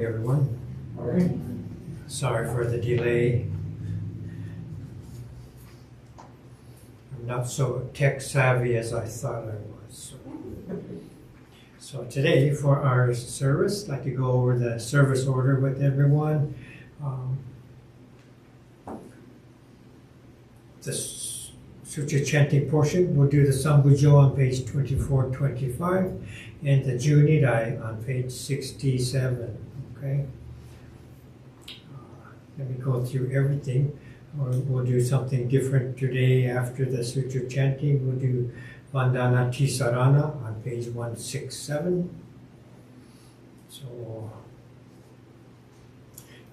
Everyone. Sorry for the delay. I'm not so tech savvy as I thought I was. So today for our service, I'd like to go over the service order with everyone. The Sutra chanting portion, we'll do the Sambujo on page 24-25 and the Junidai on page 67. Okay. Let me go through everything. We'll do something different today after the Sutra chanting. We'll do Vandana Tisarana on page 167. So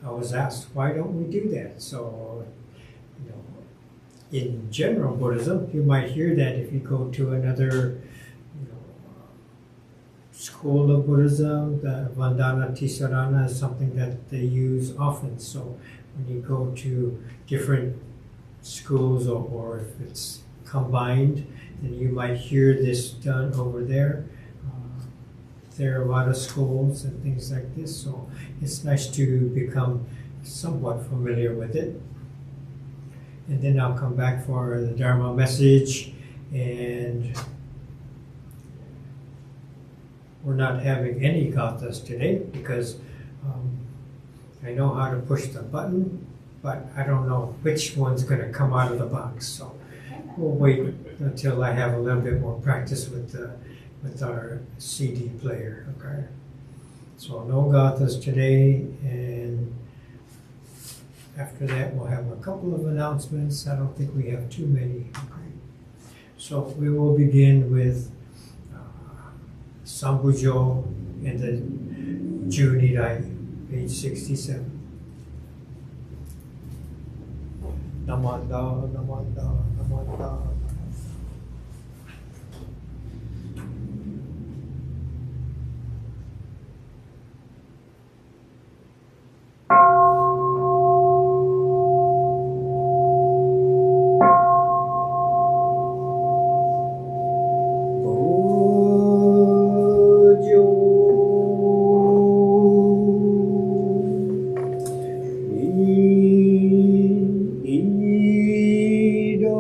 I was asked, why don't we do that? So, in general Buddhism, you might hear that if you go to another school of Buddhism, the Vandana Tisarana is something that they use often. So when you go to different schools or if it's combined, then you might hear this done over there. Theravada schools and things like this. So it's nice to become somewhat familiar with it. And then I'll come back for the Dharma message, and we're not having any gathas today because I know how to push the button, but I don't know which one's going to come out of the box. So we'll wait until I have a little bit more practice with our CD player. Okay. So no gathas today, and after that we'll have a couple of announcements. I don't think we have too many. Okay. So we will begin with Sambujo and the Junidai, page 67. Namanda, Namanda, Namanda. Ido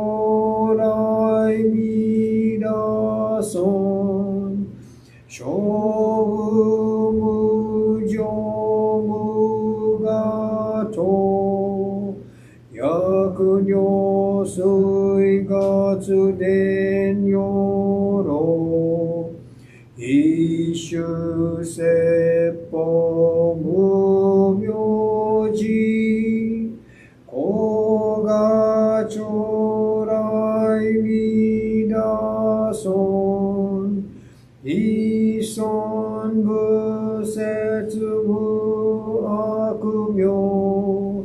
将来皆だ損。女水月伝よろ一種説法無明寺子が将来見出そう一尊無説無悪名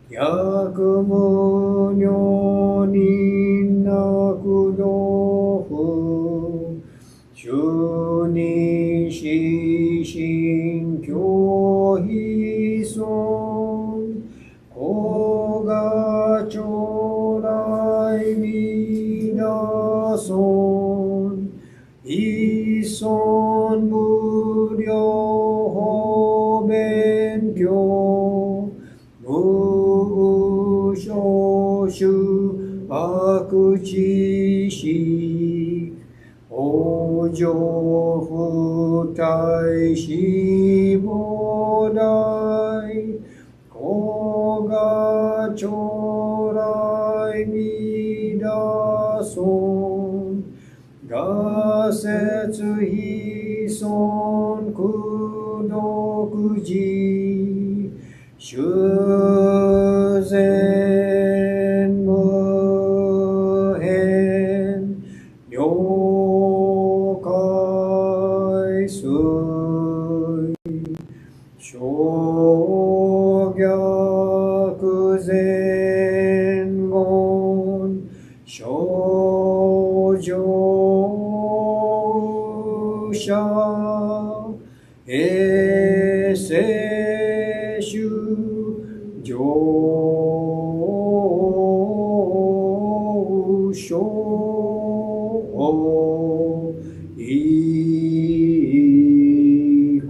百無如人なく道不主任死心教非尊子が将来見出そう一尊無量法勉強無所主悪知識往生不退死菩提子が将来見出そう我説非尊苦毒寺修善無変了解水小逆前言少女者衛生主上昇以降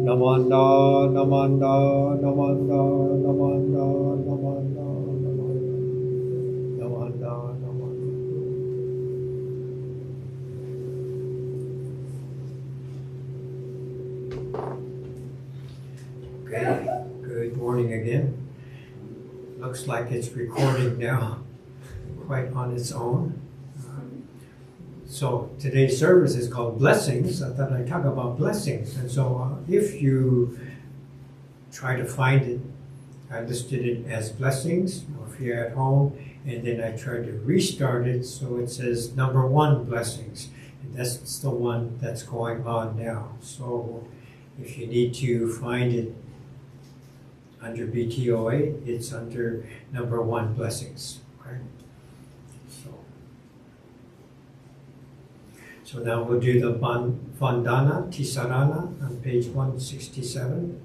ナマナブナOkay, good morning again. Looks like it's recording now, quite on its own. So today's service is called Blessings. I thought I'd talk about blessings. And so if you try to find it, I listed it as blessings, or if you're at home, and then I tried to restart it so it says number 1 blessings. And that's the one that's going on now. So if you need to find it under BTOA, it's under number 1 blessings. Okay? So now we'll do the Vandana Tisarana on page 167.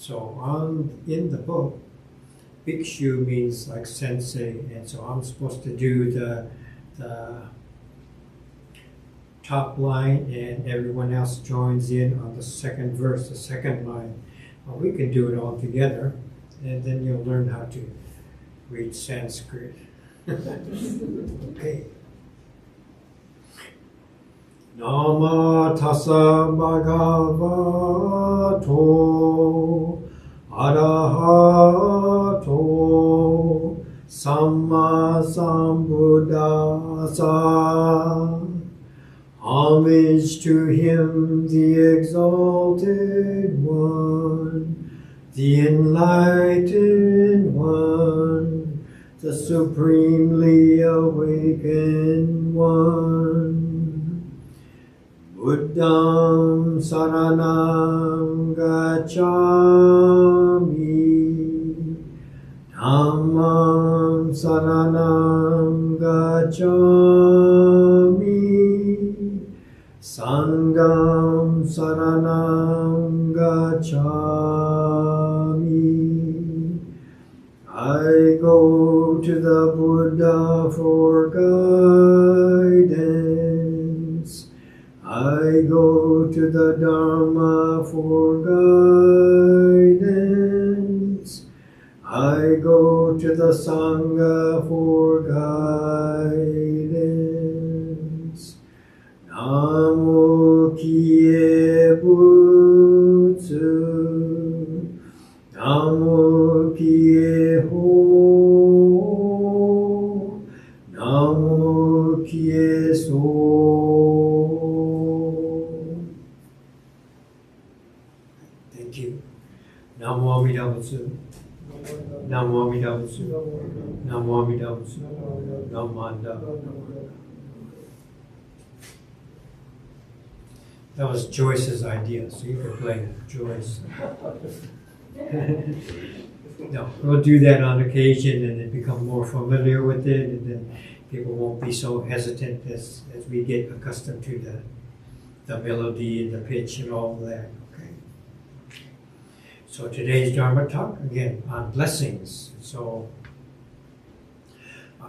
So in the book, Bhikshu means like sensei, and so I'm supposed to do the top line, and everyone else joins in on the second verse, the second line. Well, we can do it all together, and then you'll learn how to read Sanskrit. Okay. Nama tassa bhagavato arahato samma sambuddhassa. Homage to him, the exalted one, the enlightened one, the supremely awakened one. Buddham saranam gacchami, Dhammam saranam gacchami, Sangham saranam gacchami. I go to the Buddha for guidance. I go to the Dharma for guidance. I go to the Sangha for guidance. Namo Kye Butsu, Namo Kye Ho, Namo Kye So. Thank you. Namo Amida Butsu, Namo Amida Butsu, Namo Amida Butsu, Namo Amida. That was Joyce's idea, so you can play Joyce. No, we'll do that on occasion and then become more familiar with it, and then people won't be so hesitant as we get accustomed to the melody and the pitch and all of that. Okay. So today's Dharma talk, again, on blessings. So a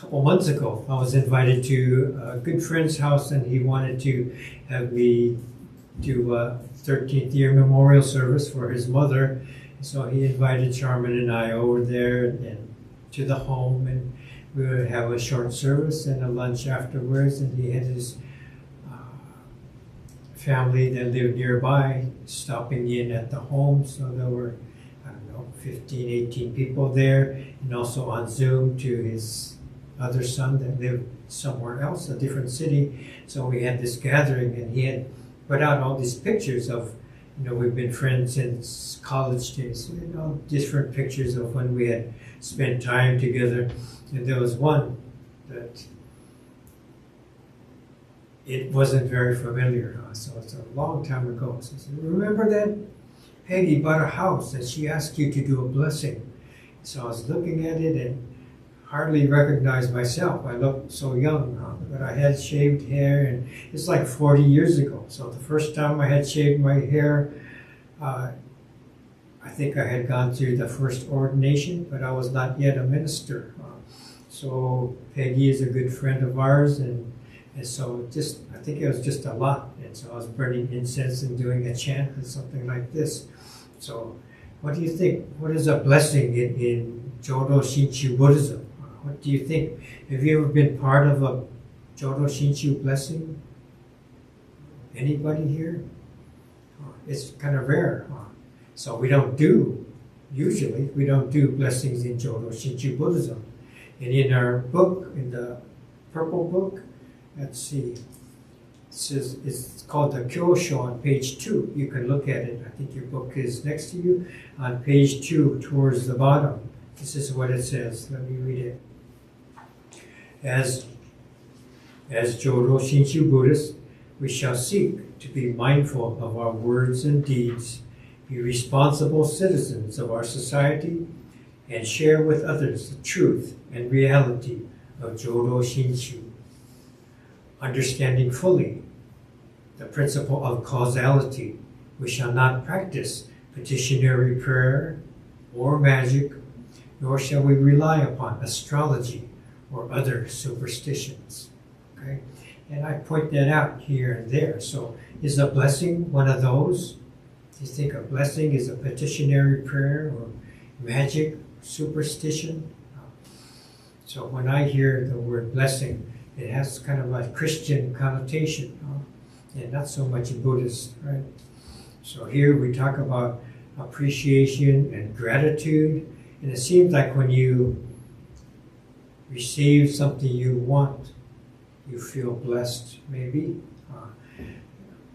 couple months ago, I was invited to a good friend's house, and he wanted to have me do a 13th year memorial service for his mother. So he invited Charmin and I over there and to the home, and we would have a short service and a lunch afterwards, and he had his family that lived nearby stopping in at the home. So there were, 15, 18 people there, and also on Zoom to his other son that lived somewhere else, a different city. So we had this gathering, and he had put out all these pictures of, we've been friends since college days, different pictures of when we had spent time together. And there was one that it wasn't very familiar, so it's a long time ago. So I said, remember that Peggy bought a house and she asked you to do a blessing? So I was looking at it and hardly recognized myself. I looked so young, but I had shaved hair, and it's like 40 years ago. So the first time I had shaved my hair, I think I had gone through the first ordination, but I was not yet a minister. So Peggy is a good friend of ours, and so I think it was just a lot. And so I was burning incense and doing a chant and something like this. So what do you think? What is a blessing in Jodo Shinshu Buddhism? What do you think? Have you ever been part of a Jodo Shinshu blessing? Anybody here? It's kind of rare. So we don't do blessings in Jodo Shinshu Buddhism. And in our book, in the purple book, let's see, it says it's called the Kyosho on page 2. You can look at it. I think your book is next to you. On page 2, towards the bottom, this is what it says. Let me read it. As Jodo Shinshu Buddhists, we shall seek to be mindful of our words and deeds, be responsible citizens of our society, and share with others the truth and reality of Jodo Shinshu. Understanding fully the principle of causality, We shall not practice petitionary prayer or magic, nor shall we rely upon astrology or other superstitions. Okay? And I point that out here and there. So is a blessing one of those? Do you think a blessing is a petitionary prayer or magic, superstition? So when I hear the word blessing, it has kind of a Christian connotation, and not so much Buddhist, right? So here we talk about appreciation and gratitude, and it seems like when you receive something you want, you feel blessed, maybe,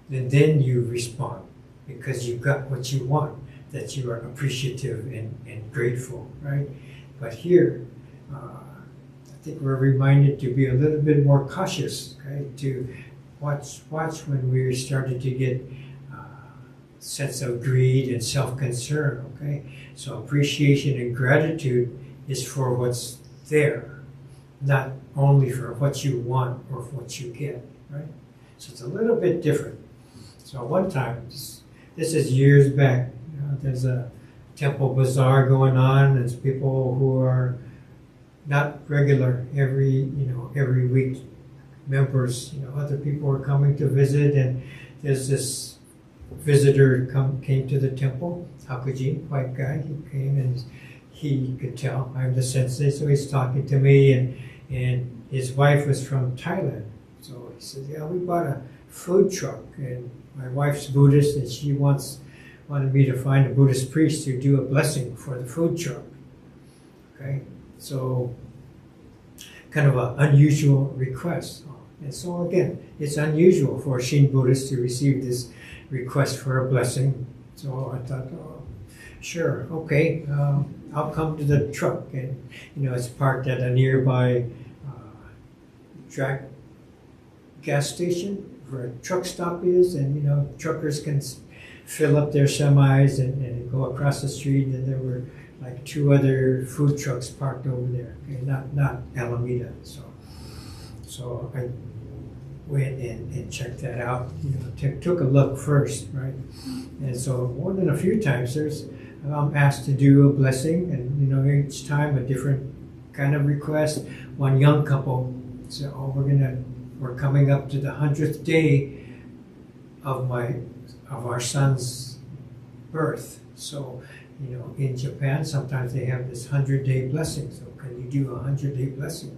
and then you respond because you got what you want, that you are appreciative and grateful, right? But here, I think we're reminded to be a little bit more cautious, okay? To watch when we're starting to get sense of greed and self-concern, okay? So appreciation and gratitude is for what's there, not only for what you want or what you get, right? So it's a little bit different. So one time, this is years back, there's a temple bazaar going on. There's people who are not regular every week members. Other people are coming to visit, and there's this visitor came to the temple, Hakuji, white guy. He came and he could tell I'm the sensei, so he's talking to me, and his wife was from Thailand. So he said, yeah, we bought a food truck, and my wife's Buddhist, and she wanted me to find a Buddhist priest to do a blessing for the food truck. Okay, so kind of an unusual request. And so again, it's unusual for a Shin Buddhist to receive this request for a blessing. So I thought, oh, sure, okay, I'll come to the truck. And, it's parked at a nearby gas station where a truck stop is. And, truckers can fill up their semis and go across the street. And there were like 2 other food trucks parked over there, okay? Not Alameda. So I went and checked that out. Took a look first, right? And so more than a few times, I'm asked to do a blessing, and each time a different kind of request. One young couple said, "Oh, we're coming up to the 100th day of our son's birth. So, in Japan, sometimes they have this 100-day blessing. So, can you do a 100-day blessing?"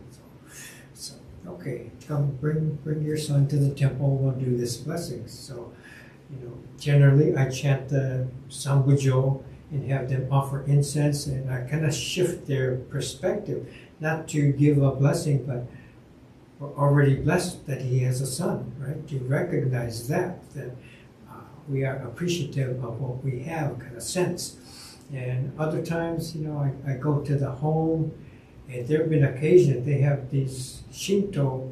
So okay, come bring your son to the temple. We'll do this blessing. So, generally I chant the Sambujo and have them offer incense, and I kind of shift their perspective, not to give a blessing, but we're already blessed that he has a son, right? To recognize that we are appreciative of what we have, kind of sense. And other times, I go to the home, and there have been occasions they have these Shinto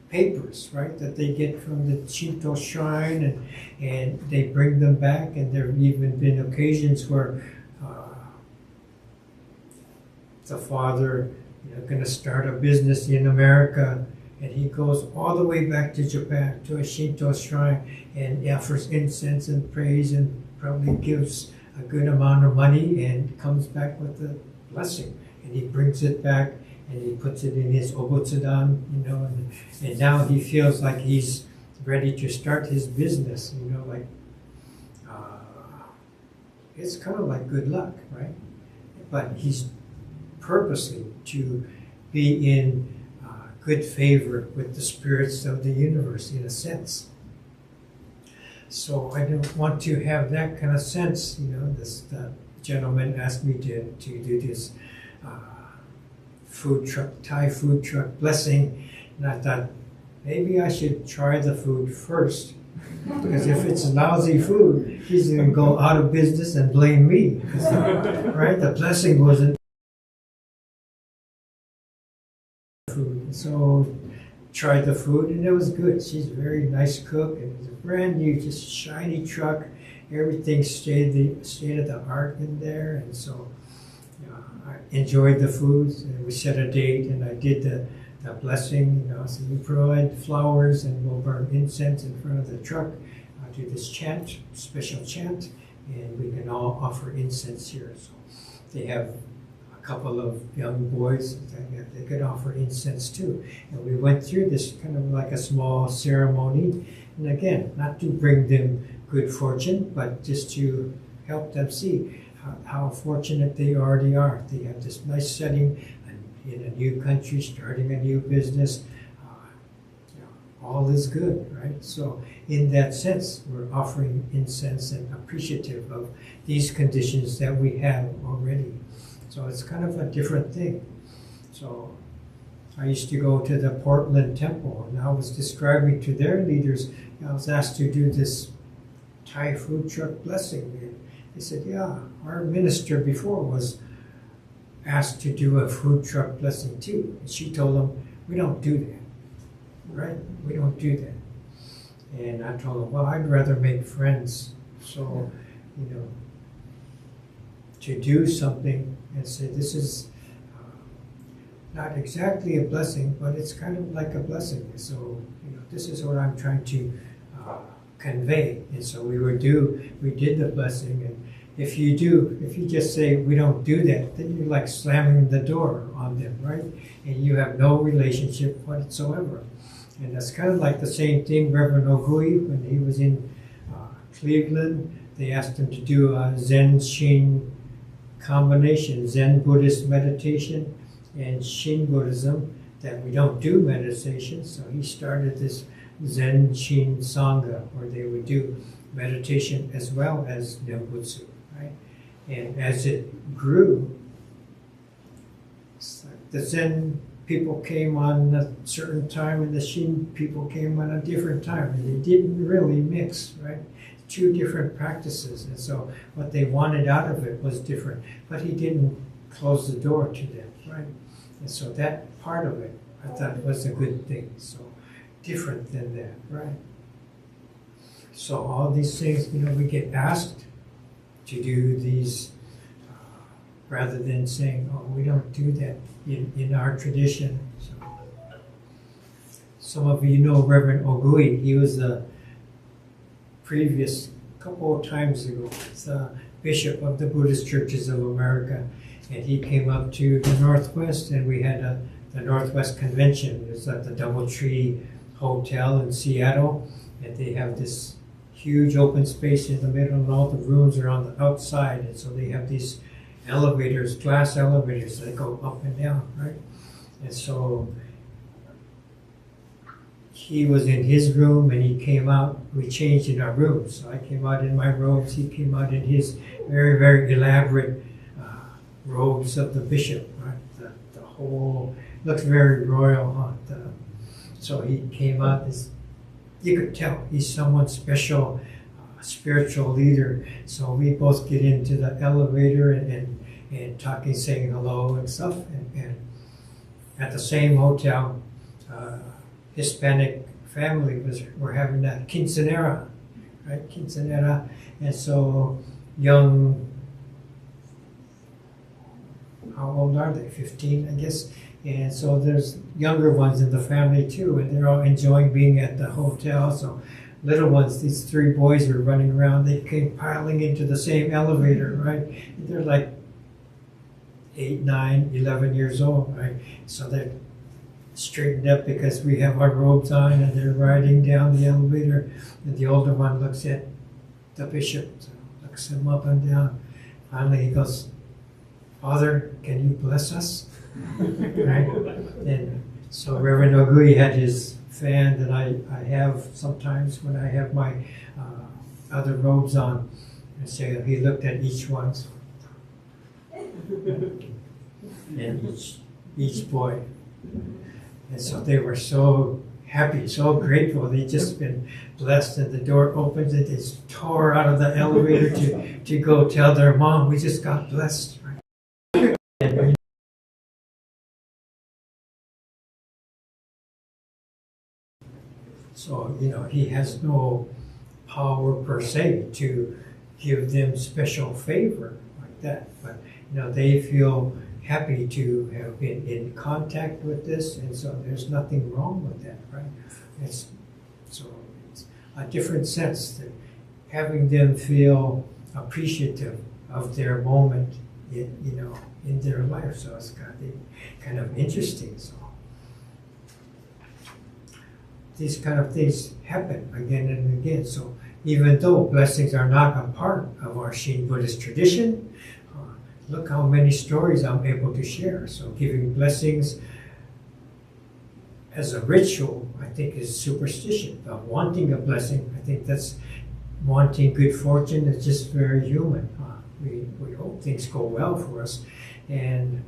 papers, right, that they get from the Shinto shrine, and they bring them back. And there have even been occasions where the father, going to start a business in America, and he goes all the way back to Japan to a Shinto shrine and offers incense and praise and probably gives a good amount of money and comes back with a blessing. And he brings it back and he puts it in his obotsudan, and now he feels like he's ready to start his business, it's kind of like good luck, right? But he's purposely to be in good favor with the spirits of the universe, in a sense. So I don't want to have that kind of sense. The gentleman asked me to do this Thai food truck blessing, and I thought maybe I should try the food first, because if it's lousy food, he's going to go out of business and blame me, right? The blessing wasn't food. So tried the food, and it was good. She's a very nice cook, and it was a brand new, just shiny truck. Everything state of the art in there, and so I enjoyed the foods. And we set a date, and I did the blessing. So we provide flowers, and we'll burn incense in front of the truck. do this chant, special chant, and we can all offer incense here. So they have a couple of young boys that they could offer incense too. And we went through this kind of like a small ceremony. And again, not to bring them good fortune, but just to help them see how fortunate they already are. They have this nice setting in a new country, starting a new business. All is good, right? So in that sense, we're offering incense and appreciative of these conditions that we have already. So it's kind of a different thing. So I used to go to the Portland temple, and I was describing to their leaders, I was asked to do this Thai food truck blessing. And they said, yeah, our minister before was asked to do a food truck blessing too. And she told them, we don't do that. Right? We don't do that. And I told him, well, I'd rather make friends. So, to do something and say, this is not exactly a blessing, but it's kind of like a blessing. So, this is what I'm trying to convey. And so we did the blessing. And if you just say, we don't do that, then you're like slamming the door on them, right? And you have no relationship whatsoever. And that's kind of like the same thing Reverend Ogui, when he was in Cleveland, they asked him to do a Zen Shin combination, Zen Buddhist meditation and Shin Buddhism, that we don't do meditation. So he started this Zen Shin Sangha, where they would do meditation as well as Nembutsu, right? And as it grew, it's like the Zen people came on a certain time and the Shin people came on a different time, and they didn't really mix, right? Two different practices, and so what they wanted out of it was different, but he didn't close the door to them, right? And so that part of it I thought was a good thing. So different than that, right? So all these things, we get asked to do these rather than saying, oh, we don't do that in our tradition. So, some of you know Reverend Ogui. He was the previous couple of times ago, the bishop of the Buddhist Churches of America. And he came up to the Northwest, and we had the Northwest Convention. It was at the Doubletree Hotel in Seattle, and they have this huge open space in the middle, and all the rooms are on the outside. And so they have these elevators, glass elevators that go up and down, right? And so he was in his room and he came out, we changed in our rooms. So I came out in my robes, he came out in his very, very elaborate robes of the bishop, right? The whole, looks very royal, huh? So he came out, you could tell he's someone special, spiritual leader. So we both get into the elevator and talking, saying hello and stuff. And at the same hotel, Hispanic family were having that quinceanera, right? Quinceanera. And so young, how old are they? 15, I guess. And so there's younger ones in the family too, and they're all enjoying being at the hotel. So little ones, these three boys were running around. They came piling into the same elevator, right? And they're like 8, 9, 11 years old, right? So they're straightened up because we have our robes on, and they're riding down the elevator. And the older one looks at the bishop, so looks him up and down. Finally, he goes, "Father, can you bless us?" Right? And so Reverend Ogui had his fan that I have sometimes when I have my other robes on. And so he looked at each one, and each boy. And so they were so happy, so grateful. They'd just been blessed, and the door opens and they just tore out of the elevator to go tell their mom, "We just got blessed." Right? And, so, he has no power per se to give them special favor like that. But, they feel happy to have been in contact with this, and so there's nothing wrong with that, right? a different sense, that having them feel appreciative of their moment in their life. So it's kind of interesting. So these kind of things happen again and again. So even though blessings are not a part of our Shin Buddhist tradition, look how many stories I'm able to share. So giving blessings as a ritual, I think, is superstition. But wanting a blessing, I think that's wanting good fortune is just very human. We hope things go well for us, and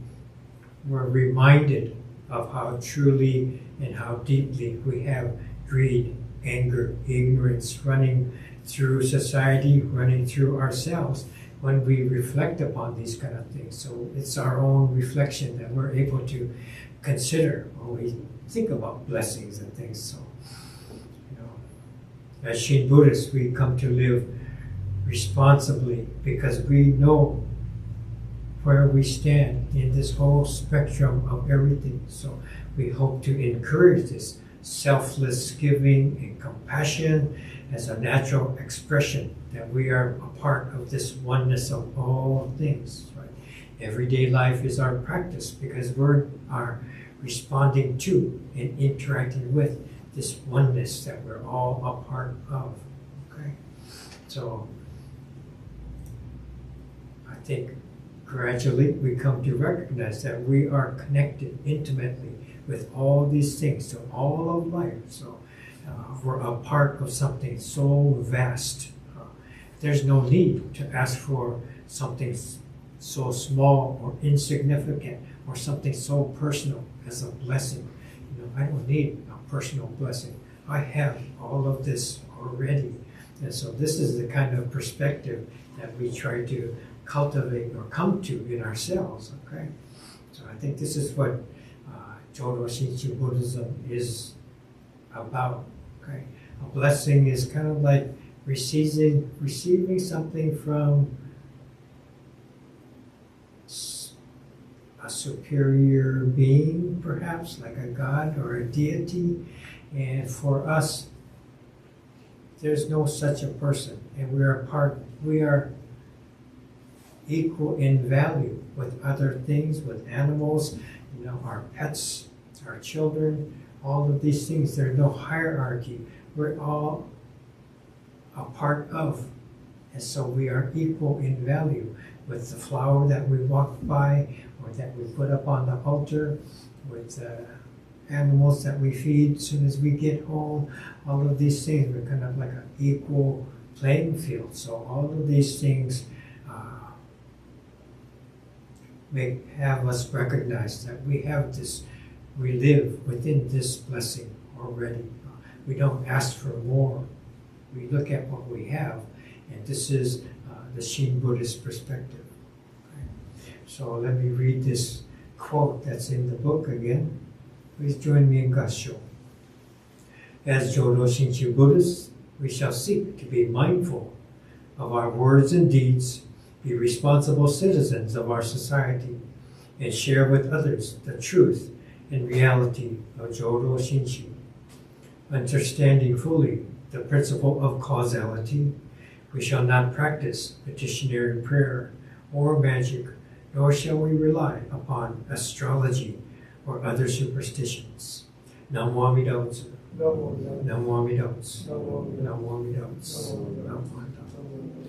we're reminded of how truly and how deeply we have greed, anger, ignorance running through society, running through ourselves when we reflect upon these kind of things. So it's our own reflection that we're able to consider when we think about blessings and things. So, as Shin Buddhists, we come to live responsibly because we know where we stand in this whole spectrum of everything. So we hope to encourage this selfless giving and compassion as a natural expression that we are a part of this oneness of all things. Right? Everyday life is our practice because we are responding to and interacting with this oneness that we're all a part of. Okay, so I think gradually we come to recognize that we are connected intimately with all these things, so all of life. So we're a part of something so vast. There's no need to ask for something so small or insignificant or something so personal as a blessing. I don't need a personal blessing. I have all of this already. And so this is the kind of perspective that we try to cultivate or come to in ourselves. Okay, so I think this is what Jodo Shinshu Buddhism is about. Okay, a blessing is kind of like receiving something from a superior being, perhaps like a god or a deity. And for us, there's no such a person, and we are equal in value with other things, with animals, our pets, our children, all of these things. There's no hierarchy. We're all a part of, and so we are equal in value with the flower that we walk by or that we put up on the altar, with the animals that we feed as soon as we get home. All of these things, we're kind of like an equal playing field. So all of these things have us recognize that we live within this blessing already. We don't ask for more. We look at what we have, and this is the Shin Buddhist perspective. Okay. So let me read this quote that's in the book again. Please join me in Gassho. As Jodo Shinshu Buddhists, we shall seek to be mindful of our words and deeds, be responsible citizens of our society, and share with others the truth and reality of Jodo Shinshu. Understanding fully the principle of causality, we shall not practice petitionary prayer or magic, nor shall we rely upon astrology or other superstitions. Namo Amida Butsu. Namo Amida Butsu. Namo Amida Butsu. Namo Amida Butsu.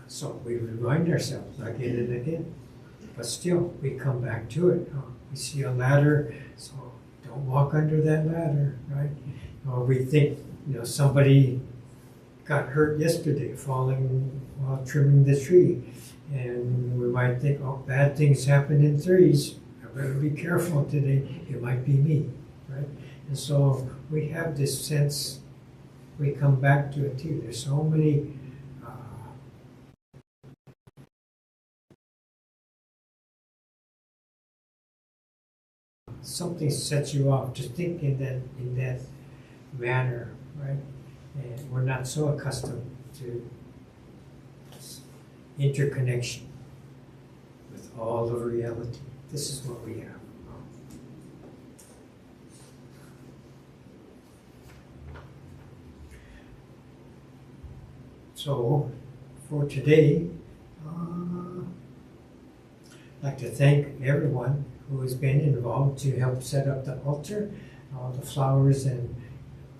So we remind ourselves again and again, but still we come back to it. We see a ladder, so don't walk under that ladder, right? Or we think, somebody got hurt yesterday falling while trimming the tree, and we might think, oh, bad things happen in threes. I better be careful today. It might be me, right? And so we have this sense. We come back to it too. There's so many. Something sets you off to think in that manner, right? And we're not so accustomed to interconnection with all of reality. This is what we have. So for today, I'd like to thank everyone who has been involved to help set up the altar, all the flowers, and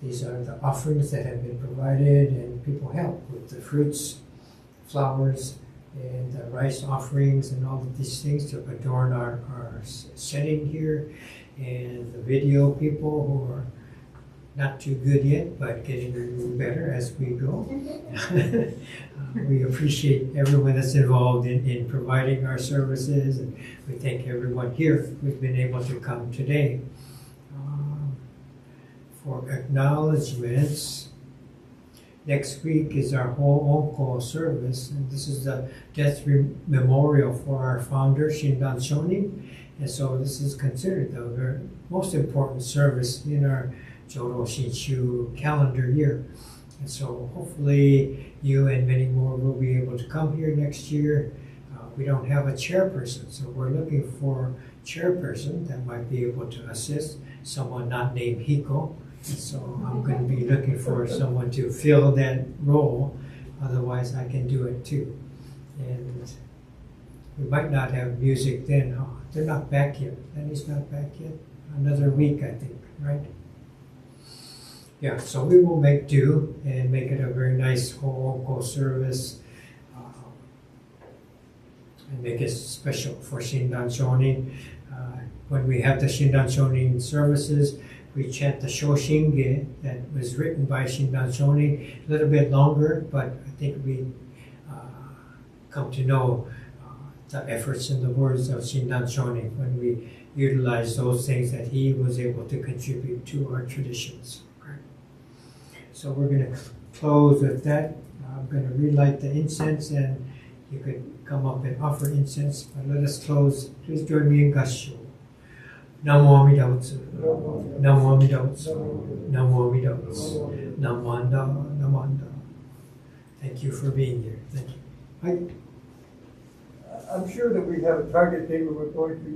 these are the offerings that have been provided, and people help with the fruits, flowers, and the rice offerings and all of these things to adorn our setting here, and the video people who are not too good yet, but getting better as we go. We appreciate everyone that's involved in providing our services, and we thank everyone here who's been able to come today. For acknowledgements, next week is our Ho'oko service, and this is the death memorial for our founder, Shinran Shonin, and so this is considered the most important service in our Jodo Shinshu calendar year. And so hopefully you and many more will be able to come here next year. We don't have a chairperson, so we're looking for a chairperson that might be able to assist, someone not named Hiko. So I'm going to be looking for someone to fill that role, otherwise I can do it too. And we might not have music then. Oh, they're not back yet. Danny's not back yet. Another week, I think, right? Yeah, so we will make do and make it a very nice Ho'oko service and make it special for Shinran Shonin. When we have the Shinran Shonin services, we chant the Shoshinge that was written by Shinran Shonin, a little bit longer, but I think we come to know the efforts and the words of Shinran Shonin when we utilize those things that he was able to contribute to our traditions. So we're going to close with that. I'm going to relight the incense, and you could come up and offer incense. But let us close. Please join me in Gassho. Namo Amida Butsu. Namo Amida Butsu. Namo Amida Butsu. Namanda. Namanda. Thank you for being here. Thank you. I'm sure that we have a target date where we're going to